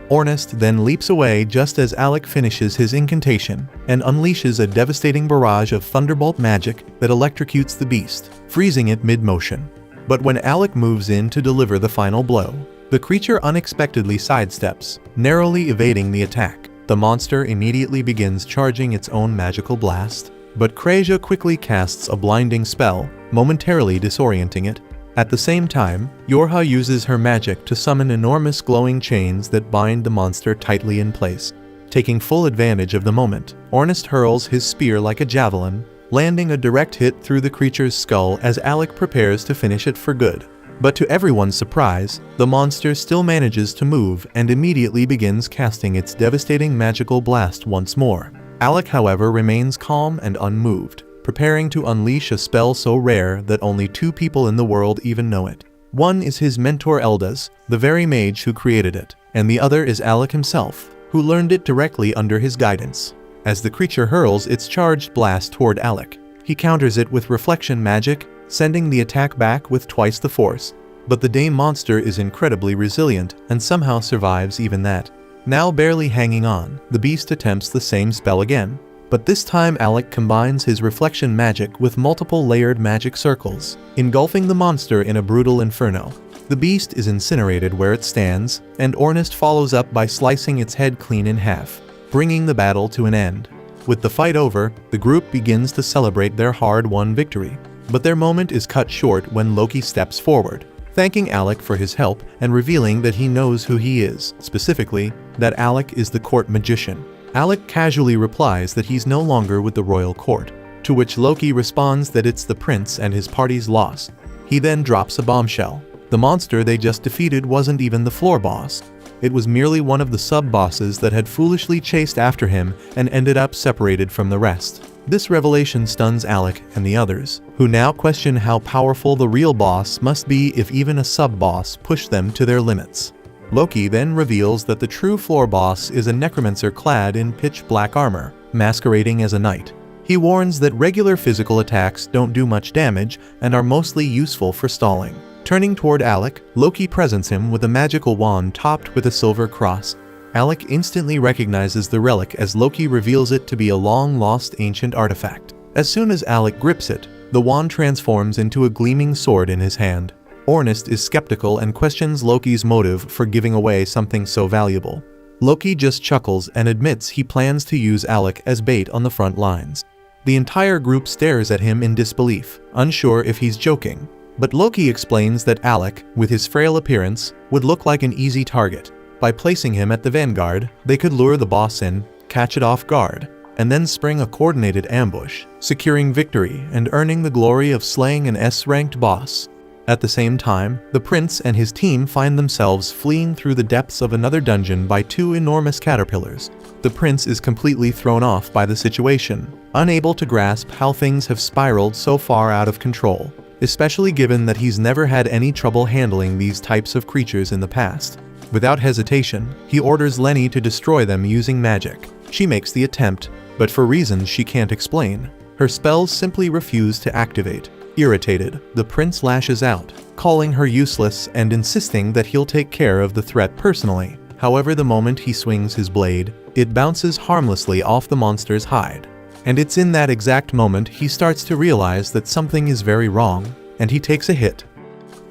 Ornest then leaps away just as Alec finishes his incantation and unleashes a devastating barrage of thunderbolt magic that electrocutes the beast, freezing it mid-motion. But when Alec moves in to deliver the final blow, the creature unexpectedly sidesteps, narrowly evading the attack. The monster immediately begins charging its own magical blast, but Kraja quickly casts a blinding spell, momentarily disorienting it. At the same time, Yorha uses her magic to summon enormous glowing chains that bind the monster tightly in place. Taking full advantage of the moment, Ornest hurls his spear like a javelin, landing a direct hit through the creature's skull as Alec prepares to finish it for good. But to everyone's surprise, the monster still manages to move and immediately begins casting its devastating magical blast once more. Alec, however, remains calm and unmoved, preparing to unleash a spell so rare that only 2 people in the world even know it. One is his mentor Eldas, the very mage who created it, and the other is Alec himself, who learned it directly under his guidance. As the creature hurls its charged blast toward Alec, he counters it with reflection magic, sending the attack back with twice the force. But the Dame monster is incredibly resilient and somehow survives even that. Now barely hanging on, the beast attempts the same spell again. But this time Alec combines his reflection magic with multiple layered magic circles, engulfing the monster in a brutal inferno. The beast is incinerated where it stands, and Ornest follows up by slicing its head clean in half, bringing the battle to an end. With the fight over, the group begins to celebrate their hard-won victory. But their moment is cut short when Loki steps forward, thanking Alec for his help and revealing that he knows who he is, specifically, that Alec is the court magician. Alec casually replies that he's no longer with the royal court, to which Loki responds that it's the prince and his party's loss. He then drops a bombshell. The monster they just defeated wasn't even the floor boss. It was merely one of the sub-bosses that had foolishly chased after him and ended up separated from the rest. This revelation stuns Alec and the others, who now question how powerful the real boss must be if even a sub-boss pushed them to their limits. Loki then reveals that the true floor boss is a necromancer clad in pitch-black armor, masquerading as a knight. He warns that regular physical attacks don't do much damage and are mostly useful for stalling. Turning toward Alec, Loki presents him with a magical wand topped with a silver cross. Alec instantly recognizes the relic as Loki reveals it to be a long-lost ancient artifact. As soon as Alec grips it, the wand transforms into a gleaming sword in his hand. Ornest is skeptical and questions Loki's motive for giving away something so valuable. Loki just chuckles and admits he plans to use Alec as bait on the front lines. The entire group stares at him in disbelief, unsure if he's joking. But Loki explains that Alec, with his frail appearance, would look like an easy target. By placing him at the vanguard, they could lure the boss in, catch it off guard, and then spring a coordinated ambush, securing victory and earning the glory of slaying an S-ranked boss. At the same time, the prince and his team find themselves fleeing through the depths of another dungeon by 2 enormous caterpillars. The prince is completely thrown off by the situation, unable to grasp how things have spiraled so far out of control, especially given that he's never had any trouble handling these types of creatures in the past. Without hesitation, he orders Lenny to destroy them using magic. She makes the attempt, but for reasons she can't explain, her spells simply refuse to activate. Irritated, the prince lashes out, calling her useless and insisting that he'll take care of the threat personally. However, the moment he swings his blade, it bounces harmlessly off the monster's hide. And it's in that exact moment he starts to realize that something is very wrong, and he takes a hit.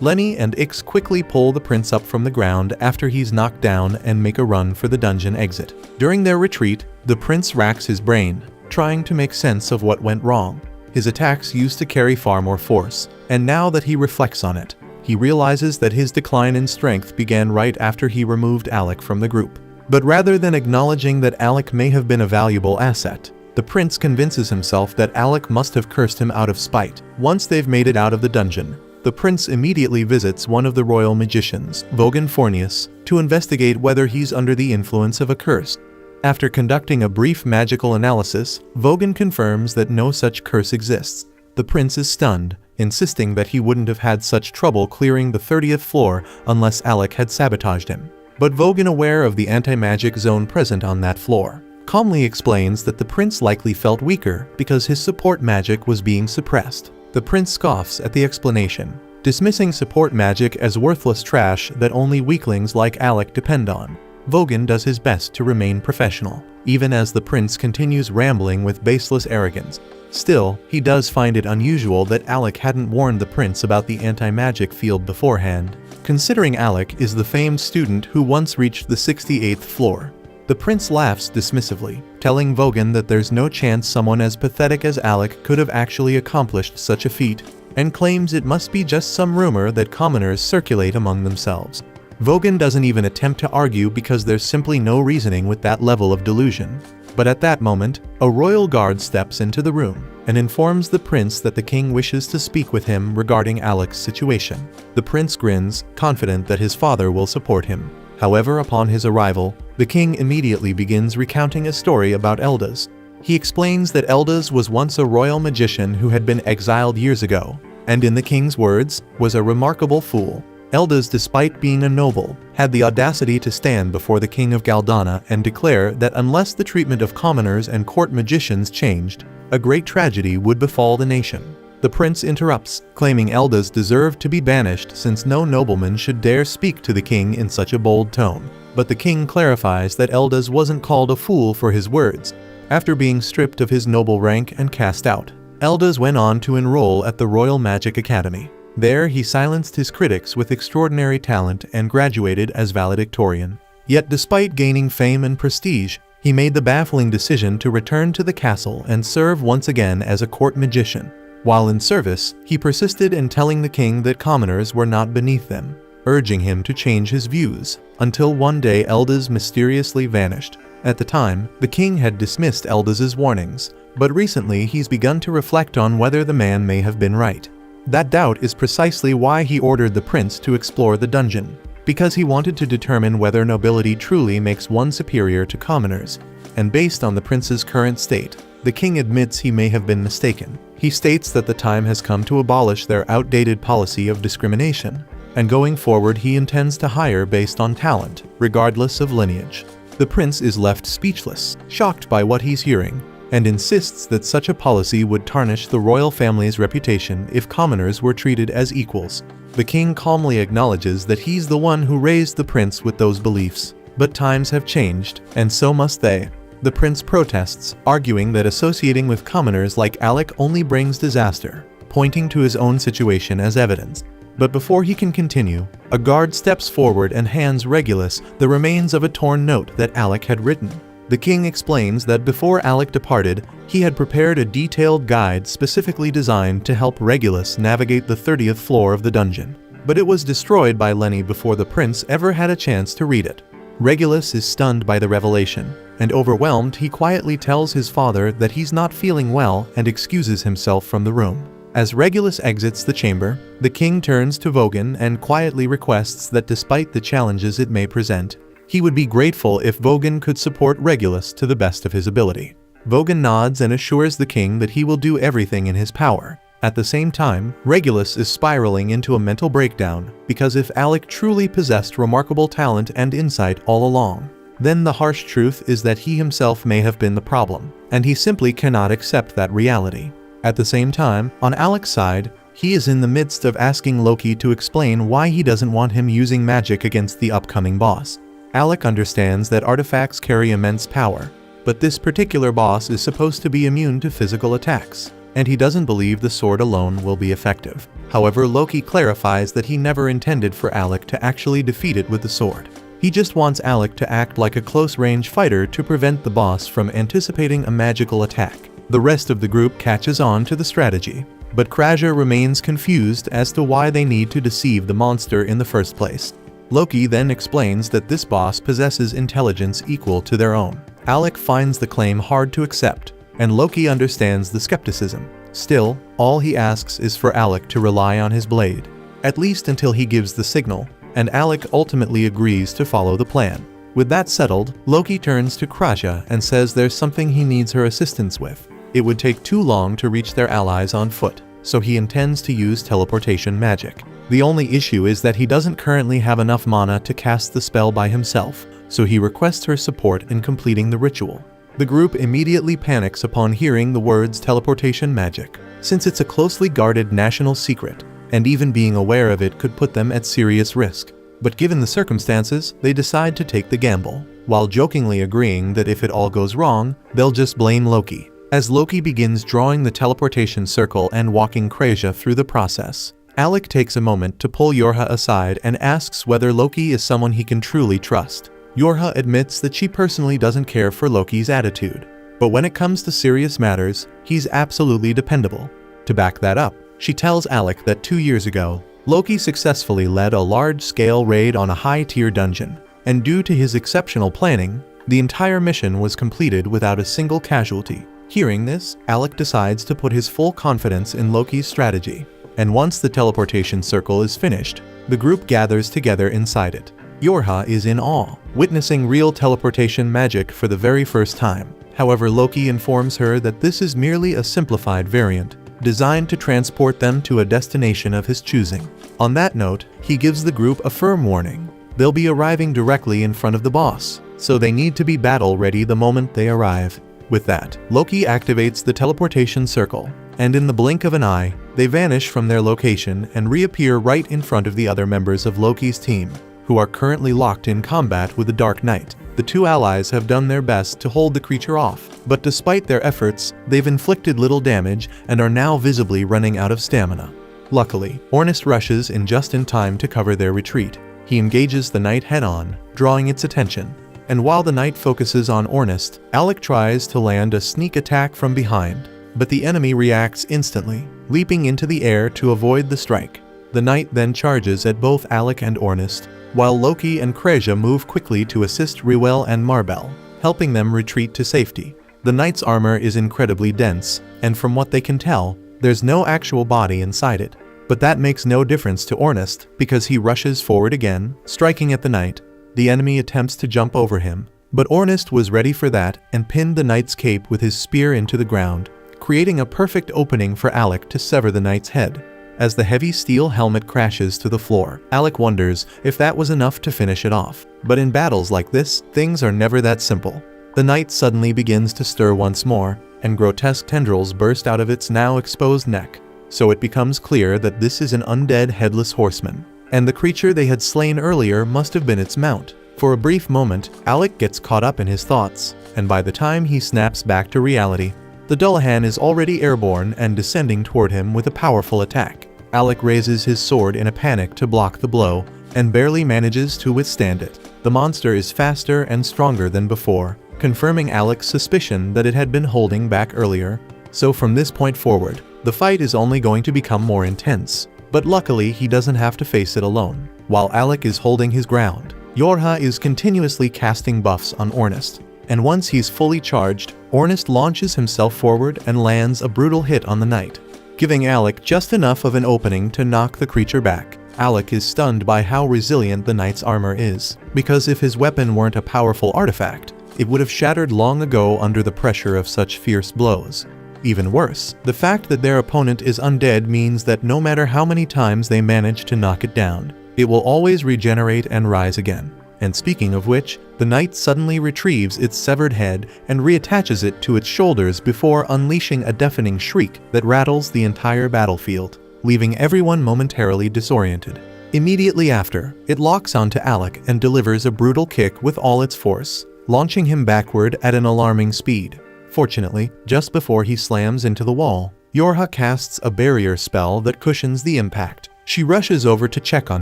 Lenny and Ix quickly pull the prince up from the ground after he's knocked down and make a run for the dungeon exit. During their retreat, the prince racks his brain, trying to make sense of what went wrong. His attacks used to carry far more force, and now that he reflects on it, he realizes that his decline in strength began right after he removed Alec from the group. But rather than acknowledging that Alec may have been a valuable asset, the prince convinces himself that Alec must have cursed him out of spite. Once they've made it out of the dungeon, the prince immediately visits one of the royal magicians, Vogan Fornius, to investigate whether he's under the influence of a curse. After conducting a brief magical analysis, Vogan confirms that no such curse exists. The prince is stunned, insisting that he wouldn't have had such trouble clearing the 30th floor unless Alec had sabotaged him. But Vogan, aware of the anti-magic zone present on that floor, calmly explains that the prince likely felt weaker because his support magic was being suppressed. The prince scoffs at the explanation, dismissing support magic as worthless trash that only weaklings like Alec depend on. Vogan does his best to remain professional, even as the prince continues rambling with baseless arrogance. Still, he does find it unusual that Alec hadn't warned the prince about the anti-magic field beforehand, considering Alec is the famed student who once reached the 68th floor. The prince laughs dismissively, telling Vogan that there's no chance someone as pathetic as Alec could have actually accomplished such a feat, and claims it must be just some rumor that commoners circulate among themselves. Vogan doesn't even attempt to argue because there's simply no reasoning with that level of delusion. But at that moment, a royal guard steps into the room and informs the prince that the king wishes to speak with him regarding Alec's situation. The prince grins, confident that his father will support him. However, upon his arrival, the king immediately begins recounting a story about Eldaz. He explains that Eldaz was once a royal magician who had been exiled years ago, and in the king's words, was a remarkable fool. Eldaz, despite being a noble, had the audacity to stand before the king of Galdana and declare that unless the treatment of commoners and court magicians changed, a great tragedy would befall the nation. The prince interrupts, claiming Eldaz deserved to be banished since no nobleman should dare speak to the king in such a bold tone. But the king clarifies that Eldaz wasn't called a fool for his words. After being stripped of his noble rank and cast out, Eldaz went on to enroll at the Royal Magic Academy. There he silenced his critics with extraordinary talent and graduated as valedictorian. Yet despite gaining fame and prestige, he made the baffling decision to return to the castle and serve once again as a court magician. While in service, he persisted in telling the king that commoners were not beneath them, urging him to change his views, until one day Eldaz mysteriously vanished. At the time, the king had dismissed Eldaz's warnings, but recently he's begun to reflect on whether the man may have been right. That doubt is precisely why he ordered the prince to explore the dungeon, because he wanted to determine whether nobility truly makes one superior to commoners, and based on the prince's current state, the king admits he may have been mistaken. He states that the time has come to abolish their outdated policy of discrimination, and going forward he intends to hire based on talent, regardless of lineage. The prince is left speechless, shocked by what he's hearing, and insists that such a policy would tarnish the royal family's reputation if commoners were treated as equals. The king calmly acknowledges that he's the one who raised the prince with those beliefs, but times have changed, and so must they. The prince protests, arguing that associating with commoners like Alec only brings disaster, pointing to his own situation as evidence. But before he can continue, a guard steps forward and hands Regulus the remains of a torn note that Alec had written. The king explains that before Alec departed, he had prepared a detailed guide specifically designed to help Regulus navigate the 30th floor of the dungeon. But it was destroyed by Lenny before the prince ever had a chance to read it. Regulus is stunned by the revelation, and overwhelmed, he quietly tells his father that he's not feeling well and excuses himself from the room. As Regulus exits the chamber, the king turns to Vogan and quietly requests that despite the challenges it may present, he would be grateful if Vogan could support Regulus to the best of his ability. Vogan nods and assures the king that he will do everything in his power. At the same time, Regulus is spiraling into a mental breakdown, because if Alec truly possessed remarkable talent and insight all along, then the harsh truth is that he himself may have been the problem, and he simply cannot accept that reality. At the same time, on Alec's side, he is in the midst of asking Loki to explain why he doesn't want him using magic against the upcoming boss. Alec understands that artifacts carry immense power, but this particular boss is supposed to be immune to physical attacks, and he doesn't believe the sword alone will be effective. However, Loki clarifies that he never intended for Alec to actually defeat it with the sword. He just wants Alec to act like a close-range fighter to prevent the boss from anticipating a magical attack. The rest of the group catches on to the strategy. but Kraja remains confused as to why they need to deceive the monster in the first place. Loki then explains that this boss possesses intelligence equal to their own. Alec finds the claim hard to accept, and Loki understands the skepticism. Still, all he asks is for Alec to rely on his blade, at least until he gives the signal, and Alec ultimately agrees to follow the plan. With that settled, Loki turns to Kraja and says there's something he needs her assistance with. It would take too long to reach their allies on foot, so he intends to use teleportation magic. The only issue is that he doesn't currently have enough mana to cast the spell by himself, so he requests her support in completing the ritual. The group immediately panics upon hearing the words teleportation magic, since it's a closely guarded national secret, and even being aware of it could put them at serious risk. But given the circumstances, they decide to take the gamble, while jokingly agreeing that if it all goes wrong, they'll just blame Loki. As Loki begins drawing the teleportation circle and walking Kraja through the process, Alec takes a moment to pull Yorha aside and asks whether Loki is someone he can truly trust. Yorha admits that she personally doesn't care for Loki's attitude, but when it comes to serious matters, he's absolutely dependable. To back that up, she tells Alec that 2 years ago, Loki successfully led a large-scale raid on a high-tier dungeon, and due to his exceptional planning, the entire mission was completed without a single casualty. Hearing this, Alec decides to put his full confidence in Loki's strategy, and once the teleportation circle is finished, the group gathers together inside it. Yorha is in awe, witnessing real teleportation magic for the very first time. However, Loki informs her that this is merely a simplified variant, designed to transport them to a destination of his choosing. On that note, he gives the group a firm warning. They'll be arriving directly in front of the boss, so they need to be battle-ready the moment they arrive. With that, Loki activates the teleportation circle, and in the blink of an eye, they vanish from their location and reappear right in front of the other members of Loki's team, who are currently locked in combat with the Dark Knight. The two allies have done their best to hold the creature off, but despite their efforts, they've inflicted little damage and are now visibly running out of stamina. Luckily, Ornist rushes in just in time to cover their retreat. He engages the knight head-on, drawing its attention, and while the knight focuses on Ornist, Alec tries to land a sneak attack from behind, but the enemy reacts instantly, leaping into the air to avoid the strike. The knight then charges at both Alec and Ornist, while Loki and Kraja move quickly to assist Reuel and Marbel, helping them retreat to safety. The knight's armor is incredibly dense, and from what they can tell, there's no actual body inside it. But that makes no difference to Ornist, because he rushes forward again, striking at the knight. The enemy attempts to jump over him, but Ornist was ready for that and pinned the knight's cape with his spear into the ground, creating a perfect opening for Alec to sever the knight's head. As the heavy steel helmet crashes to the floor, Alec wonders if that was enough to finish it off. But in battles like this, things are never that simple. The knight suddenly begins to stir once more, and grotesque tendrils burst out of its now exposed neck. So it becomes clear that this is an undead headless horseman, and the creature they had slain earlier must have been its mount. For a brief moment, Alec gets caught up in his thoughts, and by the time he snaps back to reality, the Dullahan is already airborne and descending toward him with a powerful attack. Alec raises his sword in a panic to block the blow, and barely manages to withstand it. The monster is faster and stronger than before, confirming Alec's suspicion that it had been holding back earlier. So from this point forward, the fight is only going to become more intense. But luckily, he doesn't have to face it alone. While Alec is holding his ground, Yorha is continuously casting buffs on Ornist, and once he's fully charged, Ornist launches himself forward and lands a brutal hit on the knight, giving Alec just enough of an opening to knock the creature back. Alec is stunned by how resilient the knight's armor is, because if his weapon weren't a powerful artifact, it would have shattered long ago under the pressure of such fierce blows. Even worse, the fact that their opponent is undead means that no matter how many times they manage to knock it down, it will always regenerate and rise again. And speaking of which, the knight suddenly retrieves its severed head and reattaches it to its shoulders before unleashing a deafening shriek that rattles the entire battlefield, leaving everyone momentarily disoriented. Immediately after, it locks onto Alec and delivers a brutal kick with all its force, launching him backward at an alarming speed. Fortunately, just before he slams into the wall, Yorha casts a barrier spell that cushions the impact. She rushes over to check on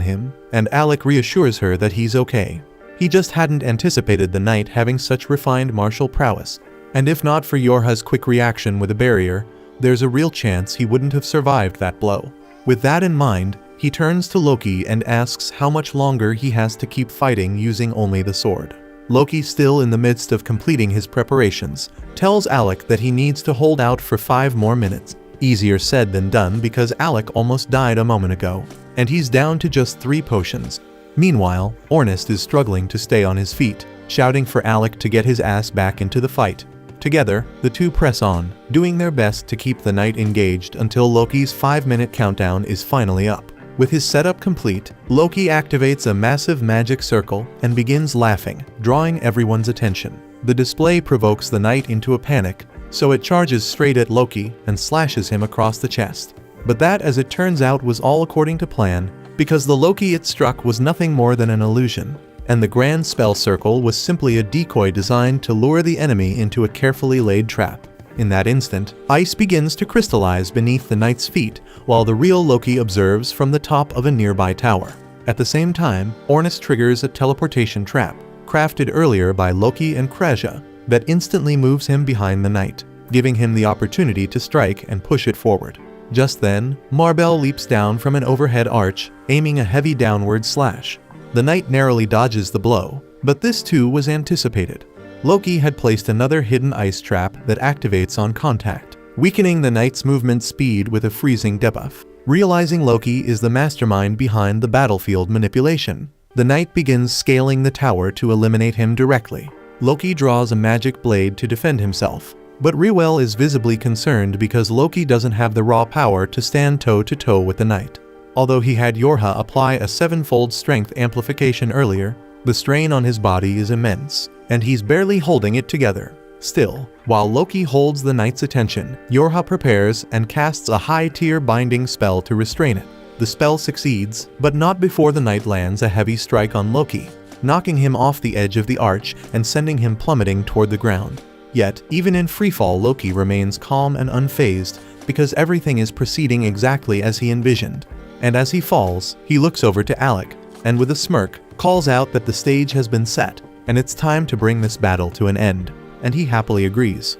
him, and Alec reassures her that he's okay. He just hadn't anticipated the knight having such refined martial prowess, and if not for Yorha's quick reaction with a barrier, there's a real chance he wouldn't have survived that blow. With that in mind, he turns to Loki and asks how much longer he has to keep fighting using only the sword. Loki, still in the midst of completing his preparations, tells Alec that he needs to hold out for 5 more minutes. Easier said than done because Alec almost died a moment ago, and he's down to just 3 potions. Meanwhile, Ornest is struggling to stay on his feet, shouting for Alec to get his ass back into the fight. Together, the two press on, doing their best to keep the knight engaged until Loki's 5-minute countdown is finally up. With his setup complete, Loki activates a massive magic circle and begins laughing, drawing everyone's attention. The display provokes the knight into a panic, so it charges straight at Loki and slashes him across the chest. But that, as it turns out, was all according to plan, because the Loki it struck was nothing more than an illusion, and the grand spell circle was simply a decoy designed to lure the enemy into a carefully laid trap. In that instant, ice begins to crystallize beneath the knight's feet, while the real Loki observes from the top of a nearby tower. At the same time, Ornest triggers a teleportation trap, crafted earlier by Loki and Kraja, that instantly moves him behind the knight, giving him the opportunity to strike and push it forward. Just then, Marbell leaps down from an overhead arch, aiming a heavy downward slash. The knight narrowly dodges the blow, but this too was anticipated. Loki had placed another hidden ice trap that activates on contact, weakening the knight's movement speed with a freezing debuff. Realizing Loki is the mastermind behind the battlefield manipulation, the knight begins scaling the tower to eliminate him directly. Loki draws a magic blade to defend himself, but Rewell is visibly concerned because Loki doesn't have the raw power to stand toe-to-toe with the knight. Although he had Yorha apply a 7-fold strength amplification earlier, the strain on his body is immense, and he's barely holding it together. Still, while Loki holds the knight's attention, Yorha prepares and casts a high-tier binding spell to restrain it. The spell succeeds, but not before the knight lands a heavy strike on Loki, knocking him off the edge of the arch and sending him plummeting toward the ground. Yet, even in freefall, Loki remains calm and unfazed because everything is proceeding exactly as he envisioned. And as he falls, he looks over to Alec, and with a smirk, calls out that the stage has been set, and it's time to bring this battle to an end, and he happily agrees.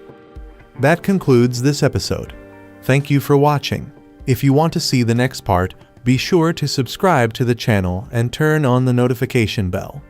That concludes this episode. Thank you for watching. If you want to see the next part, be sure to subscribe to the channel and turn on the notification bell.